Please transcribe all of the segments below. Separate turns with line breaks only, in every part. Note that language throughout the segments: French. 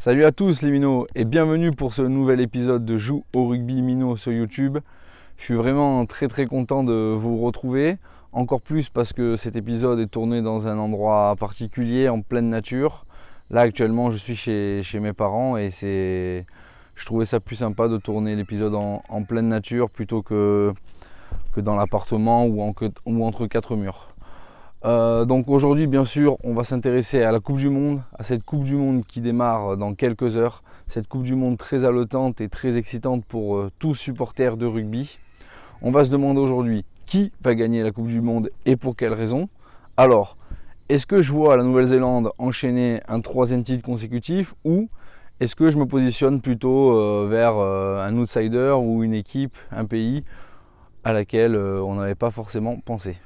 Salut à tous les minots et bienvenue pour ce nouvel épisode de Joue au rugby minot sur YouTube. Je suis vraiment très content de vous retrouver, encore plus parce que cet épisode est tourné dans un endroit particulier en pleine nature. Là actuellement je suis chez mes parents et je trouvais ça plus sympa de tourner l'épisode en pleine nature plutôt que dans l'appartement ou entre quatre murs. Donc aujourd'hui bien sûr on va s'intéresser à la Coupe du Monde, à cette Coupe du Monde qui démarre dans quelques heures, cette Coupe du Monde très haletante et très excitante pour tous supporters de rugby. On va se demander aujourd'hui qui va gagner la Coupe du Monde et pour quelle raison. Alors, est-ce que je vois la Nouvelle-Zélande enchaîner un troisième titre consécutif ou est-ce que je me positionne plutôt vers un outsider ou une équipe, un pays à laquelle on n'avait pas forcément pensé.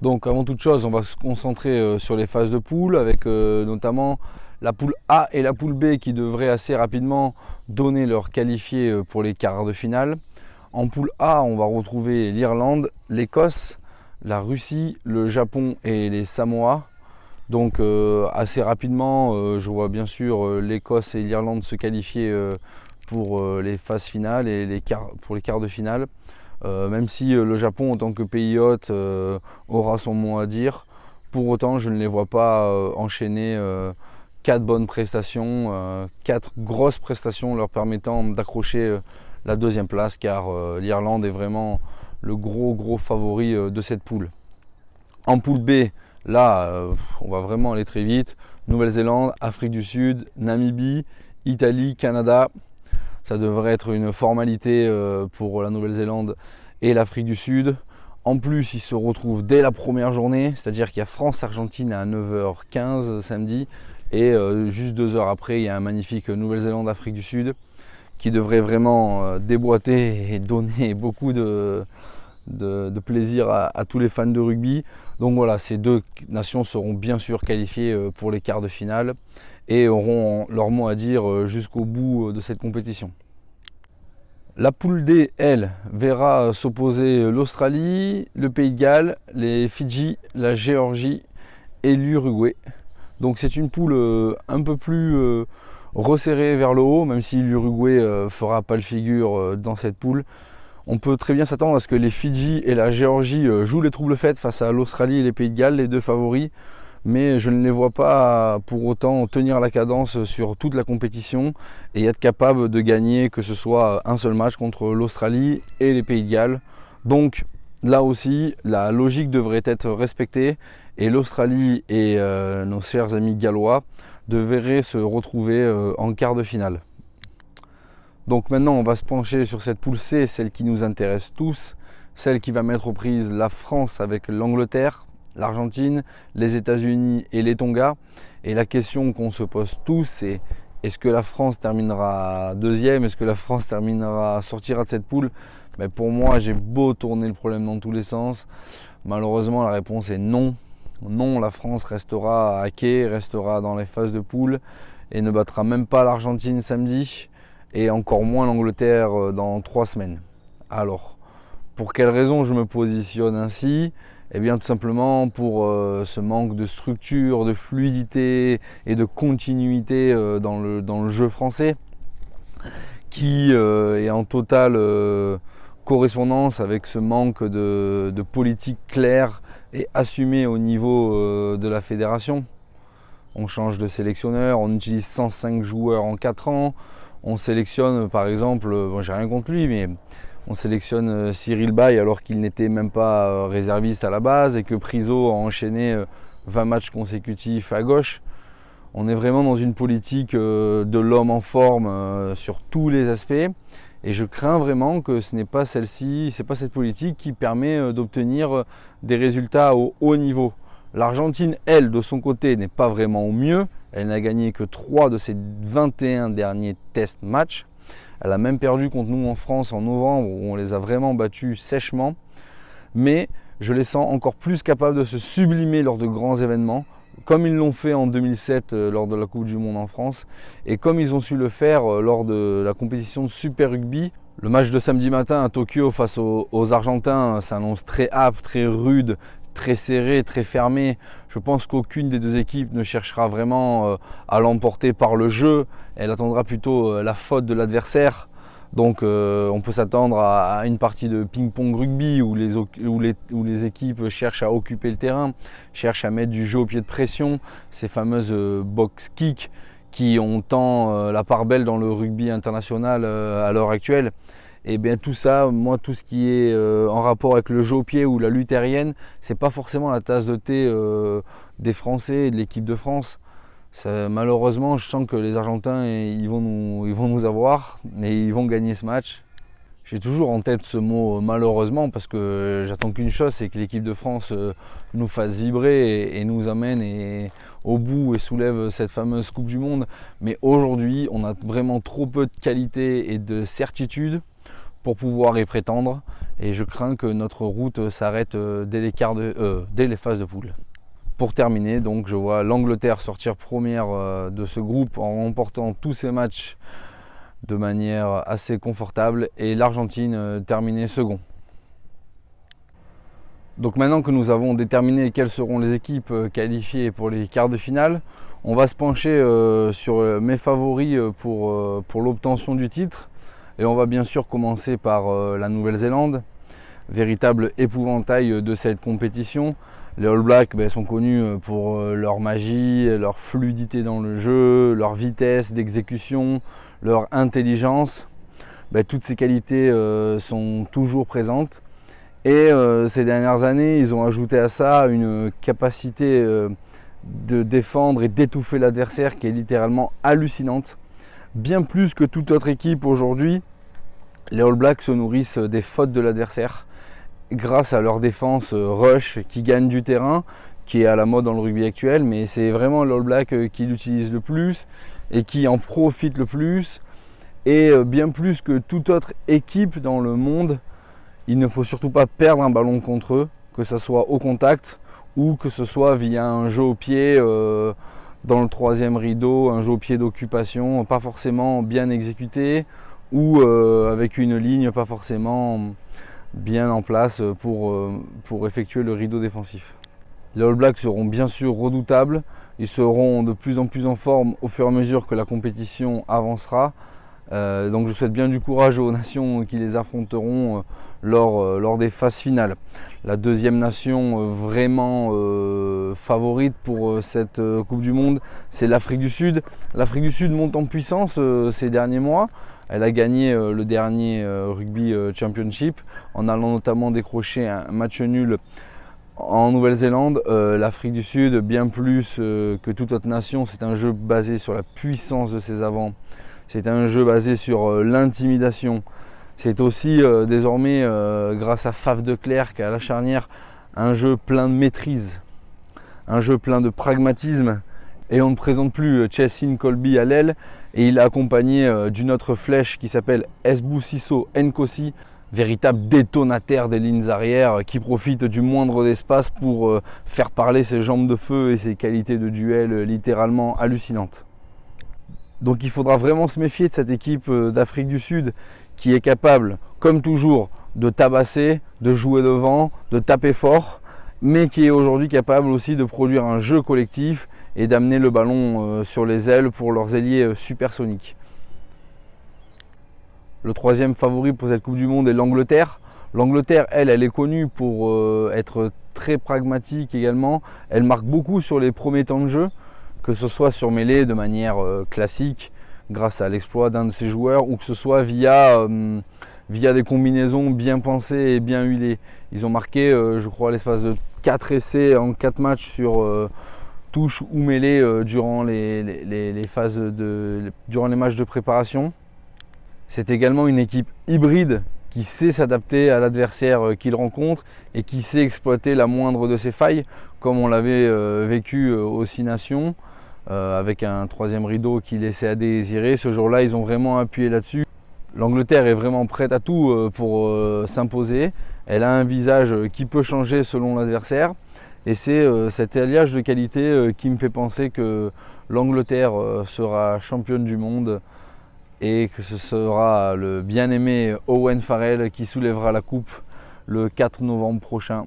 Donc avant toute chose, on va se concentrer sur les phases de poule avec notamment la poule A et la poule B qui devraient assez rapidement donner leur qualifié pour les quarts de finale. En poule A, on va retrouver l'Irlande, l'Écosse, la Russie, le Japon et les Samoa. Donc assez rapidement, je vois bien sûr l'Écosse et l'Irlande se qualifier pour les phases finales et pour les quarts de finale. Même si le Japon en tant que pays hôte aura son mot à dire, pour autant je ne les vois pas enchaîner 4 bonnes prestations, 4 grosses prestations leur permettant d'accrocher la deuxième place car l'Irlande est vraiment le gros favori de cette poule. En poule B, là on va vraiment aller très vite, Nouvelle-Zélande, Afrique du Sud, Namibie, Italie, Canada. Ça devrait être une formalité pour la Nouvelle-Zélande et l'Afrique du Sud. En plus, ils se retrouvent dès la première journée, c'est-à-dire qu'il y a France-Argentine à 9h15 samedi. Et juste 2 heures après, il y a un magnifique Nouvelle-Zélande-Afrique du Sud qui devrait vraiment déboîter et donner beaucoup de plaisir à tous les fans de rugby. Donc voilà, ces deux nations seront bien sûr qualifiées pour les quarts de finale et auront leur mot à dire jusqu'au bout de cette compétition. La poule D, elle, verra s'opposer l'Australie, le Pays de Galles, les Fidji, la Géorgie et l'Uruguay. Donc c'est une poule un peu plus resserrée vers le haut, même si l'Uruguay fera pas le figure dans cette poule. On peut très bien s'attendre à ce que les Fidji et la Géorgie jouent les troubles faites face à l'Australie et les Pays de Galles, les deux favoris. Mais je ne les vois pas pour autant tenir la cadence sur toute la compétition et être capable de gagner que ce soit un seul match contre l'Australie et les Pays de Galles. Donc là aussi, la logique devrait être respectée et l'Australie et nos chers amis gallois devraient se retrouver en quart de finale. Donc maintenant, on va se pencher sur cette poule C, celle qui nous intéresse tous, celle qui va mettre aux prises la France avec l'Angleterre, l'Argentine, les États-Unis et les Tonga. Et la question qu'on se pose tous, c'est est-ce que la France terminera deuxième? Est-ce que la France sortira de cette poule? Mais pour moi, j'ai beau tourner le problème dans tous les sens. Malheureusement, la réponse est non. Non, la France restera à quai, restera dans les phases de poule et ne battra même pas l'Argentine samedi et encore moins l'Angleterre dans 3 semaines. Alors, pour quelle raison je me positionne ainsi? Eh bien tout simplement pour ce manque de structure, de fluidité et de continuité dans le jeu français qui est en totale correspondance avec ce manque de politique claire et assumée au niveau de la fédération. On change de sélectionneur, on utilise 105 joueurs en 4 ans, on sélectionne par exemple, bon, j'ai rien contre lui, mais on sélectionne Cyril Bay alors qu'il n'était même pas réserviste à la base et que Priso a enchaîné 20 matchs consécutifs à gauche. On est vraiment dans une politique de l'homme en forme sur tous les aspects et je crains vraiment que ce n'est pas celle-ci, c'est pas cette politique qui permet d'obtenir des résultats au haut niveau. L'Argentine, elle, de son côté, n'est pas vraiment au mieux. Elle n'a gagné que 3 de ses 21 derniers test matchs. Elle a même perdu contre nous en France en novembre où on les a vraiment battus sèchement. Mais je les sens encore plus capables de se sublimer lors de grands événements, comme ils l'ont fait en 2007 lors de la Coupe du Monde en France et comme ils ont su le faire lors de la compétition de Super Rugby. Le match de samedi matin à Tokyo face aux Argentins s'annonce très âpre, très rude, très serré, très fermé. Je pense qu'aucune des deux équipes ne cherchera vraiment à l'emporter par le jeu. Elle attendra plutôt la faute de l'adversaire. Donc on peut s'attendre à une partie de ping-pong rugby où les équipes cherchent à occuper le terrain, cherchent à mettre du jeu au pied de pression, ces fameuses box kicks qui ont tant la part belle dans le rugby international à l'heure actuelle. Et bien tout ça, moi tout ce qui est en rapport avec le jeu au pied ou la lutte aérienne, c'est pas forcément la tasse de thé des Français et de l'équipe de France. Malheureusement, je sens que les Argentins ils vont nous avoir et ils vont gagner ce match. J'ai toujours en tête ce mot malheureusement parce que j'attends qu'une chose, c'est que l'équipe de France nous fasse vibrer et nous amène au bout et soulève cette fameuse Coupe du Monde. Mais aujourd'hui, on a vraiment trop peu de qualité et de certitude pour pouvoir y prétendre. Et je crains que notre route s'arrête dès les phases de poule. Pour terminer, donc, je vois l'Angleterre sortir première de ce groupe en remportant tous ses matchs de manière assez confortable et l'Argentine terminer second. Donc maintenant que nous avons déterminé quelles seront les équipes qualifiées pour les quarts de finale, on va se pencher sur mes favoris pour l'obtention du titre. Et on va bien sûr commencer par la Nouvelle-Zélande, véritable épouvantail de cette compétition. Les All Blacks sont connus pour leur magie, leur fluidité dans le jeu, leur vitesse d'exécution, leur intelligence. Toutes ces qualités sont toujours présentes. Et ces dernières années, ils ont ajouté à ça une capacité de défendre et d'étouffer l'adversaire qui est littéralement hallucinante. Bien plus que toute autre équipe aujourd'hui, les All Blacks se nourrissent des fautes de l'adversaire grâce à leur défense rush qui gagne du terrain, qui est à la mode dans le rugby actuel, mais c'est vraiment les All Blacks qui l'utilisent le plus et qui en profitent le plus. Et bien plus que toute autre équipe dans le monde, il ne faut surtout pas perdre un ballon contre eux, que ce soit au contact ou que ce soit via un jeu au pied dans le troisième rideau, un jeu au pied d'occupation, pas forcément bien exécuté ou avec une ligne pas forcément bien en place pour effectuer le rideau défensif. Les All Blacks seront bien sûr redoutables, ils seront de plus en plus en forme au fur et à mesure que la compétition avancera. Donc je souhaite bien du courage aux nations qui les affronteront lors des phases finales. La deuxième nation vraiment favorite pour cette Coupe du Monde, c'est l'Afrique du Sud. L'Afrique du Sud monte en puissance ces derniers mois. Elle a gagné le dernier Rugby Championship en allant notamment décrocher un match nul en Nouvelle-Zélande. L'Afrique du Sud, bien plus que toute autre nation, c'est un jeu basé sur la puissance de ses avants. C'est un jeu basé sur l'intimidation. C'est aussi désormais, grâce à Faf de Klerk à la charnière, un jeu plein de maîtrise, un jeu plein de pragmatisme. Et on ne présente plus Chessin Colby à l'aile et il est accompagné d'une autre flèche qui s'appelle Esbousiso Nkosi, véritable détonateur des lignes arrière qui profite du moindre espace pour faire parler ses jambes de feu et ses qualités de duel littéralement hallucinantes. Donc il faudra vraiment se méfier de cette équipe d'Afrique du Sud qui est capable, comme toujours, de tabasser, de jouer devant, de taper fort, mais qui est aujourd'hui capable aussi de produire un jeu collectif et d'amener le ballon sur les ailes pour leurs ailiers supersoniques. Le troisième favori pour cette Coupe du Monde est l'Angleterre. L'Angleterre, elle est connue pour être très pragmatique également. Elle marque beaucoup sur les premiers temps de jeu, que ce soit sur mêlée de manière classique, grâce à l'exploit d'un de ses joueurs, ou que ce soit via des combinaisons bien pensées et bien huilées. Ils ont marqué, je crois, l'espace de 4 essais en 4 matchs sur touche ou mêlée durant les matchs de préparation. C'est également une équipe hybride qui sait s'adapter à l'adversaire qu'il rencontre et qui sait exploiter la moindre de ses failles, comme on l'avait vécu aux Six Nations, avec un troisième rideau qui laissait à désirer. Ce jour-là, ils ont vraiment appuyé là-dessus. L'Angleterre est vraiment prête à tout pour s'imposer. Elle a un visage qui peut changer selon l'adversaire. Et c'est cet alliage de qualité qui me fait penser que l'Angleterre sera championne du monde et que ce sera le bien-aimé Owen Farrell qui soulèvera la coupe le 4 novembre prochain.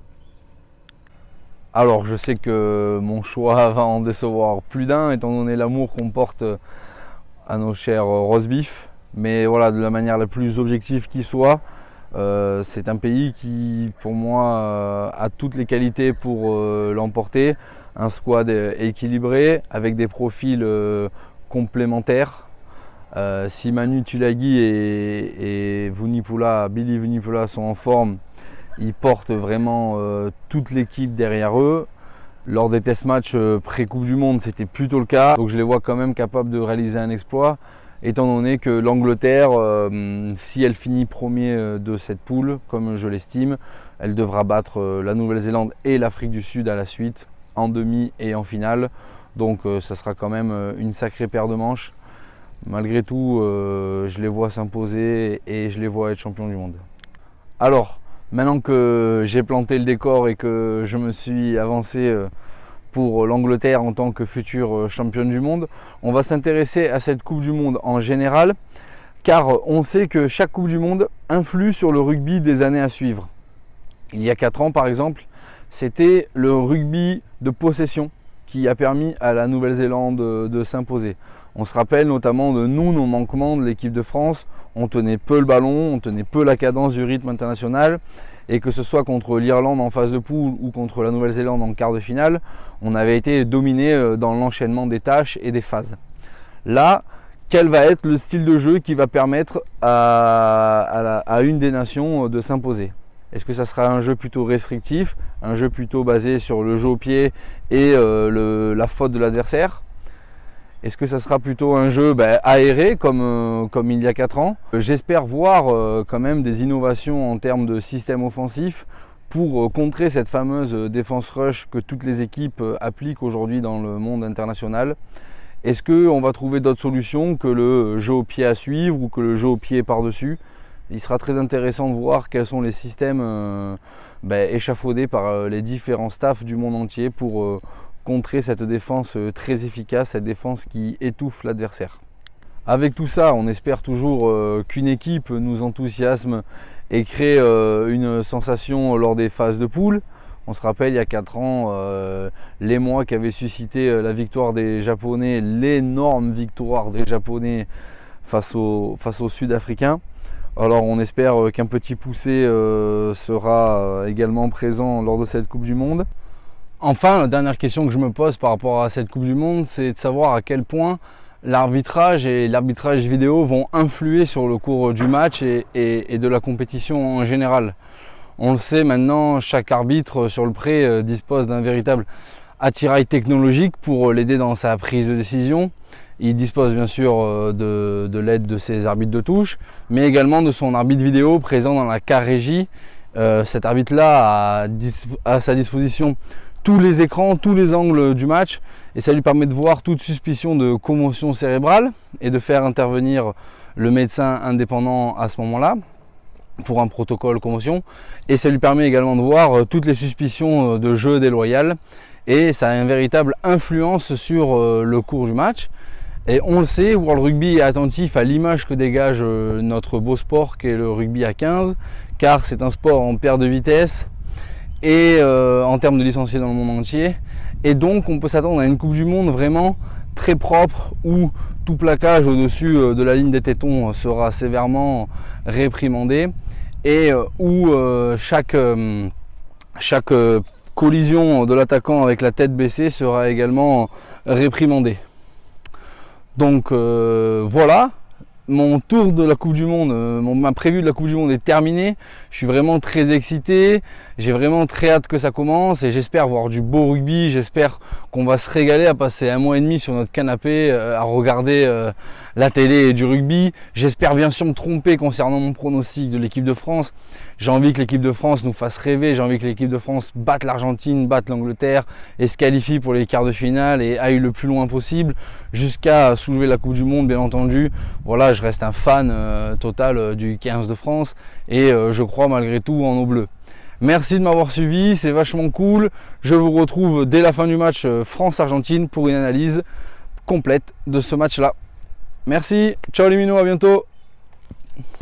Alors je sais que mon choix va en décevoir plus d'un étant donné l'amour qu'on porte à nos chers roast beef. Mais voilà, de la manière la plus objective qui soit, c'est un pays qui pour moi a toutes les qualités pour l'emporter. Un squad équilibré avec des profils complémentaires. Si Manu Tuilagi et Billy Vunipola sont en forme, ils portent vraiment toute l'équipe derrière eux. Lors des test matchs pré-Coupe du Monde, c'était plutôt le cas. Donc je les vois quand même capables de réaliser un exploit, étant donné que l'Angleterre, si elle finit premier de cette poule, comme je l'estime, elle devra battre la Nouvelle-Zélande et l'Afrique du Sud à la suite, en demi et en finale. Donc ça sera quand même une sacrée paire de manches. Malgré tout, je les vois s'imposer et je les vois être champions du monde. Alors, maintenant que j'ai planté le décor et que je me suis avancé pour l'Angleterre en tant que future championne du monde, on va s'intéresser à cette Coupe du Monde en général, car on sait que chaque Coupe du Monde influe sur le rugby des années à suivre. Il y a 4 ans par exemple, c'était le rugby de possession qui a permis à la Nouvelle-Zélande de s'imposer. On se rappelle notamment de nos manquements de l'équipe de France. On tenait peu le ballon, on tenait peu la cadence du rythme international. Et que ce soit contre l'Irlande en phase de poule ou contre la Nouvelle-Zélande en quart de finale, on avait été dominé dans l'enchaînement des tâches et des phases. Là, quel va être le style de jeu qui va permettre à une des nations de s'imposer? Est-ce que ça sera un jeu plutôt restrictif, un jeu plutôt basé sur le jeu au pied et la faute de l'adversaire? Est-ce que ça sera plutôt un jeu aéré comme il y a 4 ans? J'espère voir quand même des innovations en termes de système offensif pour contrer cette fameuse défense rush que toutes les équipes appliquent aujourd'hui dans le monde international. Est-ce qu'on va trouver d'autres solutions que le jeu au pied à suivre ou que le jeu au pied par-dessus? Il sera très intéressant de voir quels sont les systèmes échafaudés par les différents staffs du monde entier pour contrer cette défense très efficace, cette défense qui étouffe l'adversaire. Avec tout ça, on espère toujours qu'une équipe nous enthousiasme et crée une sensation lors des phases de poule. On se rappelle il y a 4 ans, l'émoi qui avait suscité la victoire des Japonais, l'énorme victoire des Japonais face aux Sud-Africains. Alors on espère qu'un petit poussé sera également présent lors de cette Coupe du Monde. Enfin, la dernière question que je me pose par rapport à cette Coupe du Monde, c'est de savoir à quel point l'arbitrage et l'arbitrage vidéo vont influer sur le cours du match et de la compétition en général. On le sait maintenant, chaque arbitre sur le pré dispose d'un véritable attirail technologique pour l'aider dans sa prise de décision. Il dispose bien sûr de l'aide de ses arbitres de touche, mais également de son arbitre vidéo présent dans la car régie. Cet arbitre-là a à sa disposition tous les écrans, tous les angles du match, et ça lui permet de voir toute suspicion de commotion cérébrale et de faire intervenir le médecin indépendant à ce moment-là pour un protocole commotion, et ça lui permet également de voir toutes les suspicions de jeu déloyal, et ça a une véritable influence sur le cours du match. Et on le sait, World Rugby est attentif à l'image que dégage notre beau sport qui est le rugby à 15, car c'est un sport en perte de vitesse et en termes de licenciés dans le monde entier. Et donc on peut s'attendre à une Coupe du Monde vraiment très propre où tout plaquage au-dessus de la ligne des tétons sera sévèrement réprimandé et où chaque collision de l'attaquant avec la tête baissée sera également réprimandée. Donc voilà, mon tour de la Coupe du Monde, ma preview de la Coupe du Monde est terminée. Je suis vraiment très excité, j'ai vraiment très hâte que ça commence et j'espère voir du beau rugby. J'espère qu'on va se régaler à passer 1 mois et demi sur notre canapé à regarder la télé et du rugby. J'espère bien sûr me tromper concernant mon pronostic de l'équipe de France. J'ai envie que l'équipe de France nous fasse rêver, j'ai envie que l'équipe de France batte l'Argentine, batte l'Angleterre et se qualifie pour les quarts de finale et aille le plus loin possible jusqu'à soulever la Coupe du Monde, bien entendu. Voilà, je reste un fan total du 15 de France et je crois malgré tout en nos bleus. Merci de m'avoir suivi, c'est vachement cool. Je vous retrouve dès la fin du match France-Argentine pour une analyse complète de ce match-là. Merci, ciao les minots, à bientôt.